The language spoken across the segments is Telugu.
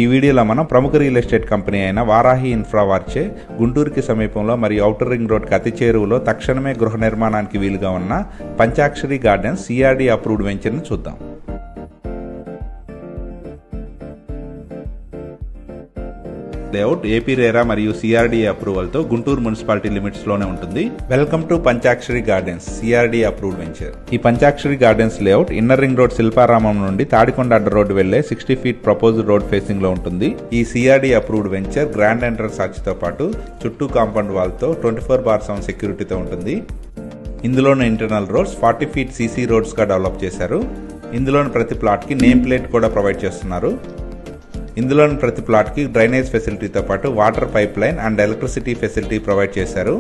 ఈ వీడియోలో మనం ప్రముఖ రియల్ ఎస్టేట్ కంపెనీ అయిన వారాహి ఇన్ఫ్రా వారిచే గుంటూరుకి సమీపంలో మరియు ఔటర్ రింగ్ రోడ్ అతి చేరువలో తక్షణమే గృహ నిర్మాణానికి వీలుగా ఉన్న పంచాక్షరి గార్డెన్స్ సిఆర్డి అప్రూవ్డ్ వెంచర్ను చూద్దాం. లేఅవుట్ ఏపీ రేరా మరియు సిఆర్డి అప్రూవల్ తో గుంటూరు మున్సిపాలిటీ లిమిట్స్ లోనే ఉంటుంది. వెల్కమ్ టు పంచాక్షరి గార్డెన్స్ సిఆర్డి అప్రూవ్డ్ వెంచర్. ఈ పంచాక్షరి gardens layout inner ring road Shilparamam నుండి తాడికొండ అడ్డ రోడ్డు వెళ్లే 60 ఫీట్ ప్రపోజ్డ్ రోడ్ ఫేసింగ్ లో ఉంటుంది. ఈ CRD approved venture grand entrance arch తో పాటు చుట్టూ కాంపౌండ్ వాల్ తో 24/7 సెక్యూరిటీతో ఉంటుంది. ఇందులోని internal roads 40 feet CC roads గా డెవలప్ చేశారు. ఇందులోని ప్రతి ప్లాట్ కి నేమ్ ప్లేట్ కూడా ప్రొవైడ్ చేస్తున్నారు. ఇందులోని ప్రతి ప్లాట్ కి డ్రైనేజ్ ఫెసిలిటీతో పాటు water pipe line and electricity facility provide చేశారు.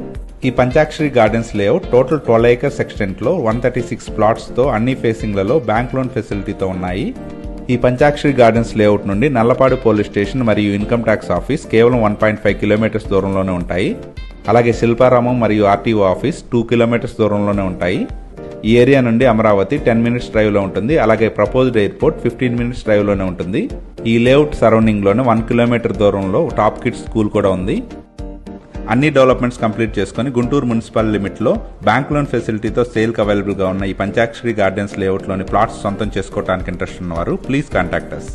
ఈ పంచాక్షరి gardens layout total 12 acres extent లో 136 ప్లాట్స్ తో అన్ని ఫేసింగ్లలో బ్యాంక్ లోన్ ఫెసిలిటీతో ఉన్నాయి. ఈ పంచాక్షరి గార్డెన్స్ లేఅవుట్ నుండి నల్లపాడు పోలీస్ స్టేషన్ మరియు ఇన్కమ్ ట్యాక్స్ ఆఫీస్ కేవలం 1.5 కిలోమీటర్స్ దూరంలోనే ఉంటాయి. అలాగే శిల్పారామం మరియు ఆర్టీఓ ఆఫీస్ 2 కిలోమీటర్స్ దూరంలోనే ఉంటాయి. ఈ ఏరియా నుండి అమరావతి 10 minutes డ్రైవ్ లో ఉంటుంది. అలాగే ప్రపోజ్డ్ ఎయిర్పోర్ట్ 15 minutes డ్రైవ్ లోనే ఉంటుంది. ఈ లేఅవుట్ సరౌండింగ్ లోనే 1 kilometer దూరంలో టాప్ కిడ్స్ స్కూల్ కూడా ఉంది. అన్ని డెవలప్మెంట్స్ కంప్లీట్ చేసుకుని గుంటూరు మున్సిపల్ లిమిట్ లో బ్యాంక్ లోన్ ఫెసిలిటీతో సేల్ కి అవైలబుల్ గా ఉన్న ఈ పంచాక్షరి గార్డెన్స్ లేఅవుట్ లోని ప్లాట్స్ సొంతం చేసుకోవడానికి ఇంట్రెస్ట్ ఉన్నవారు ప్లీజ్ కాంటాక్ట్ us.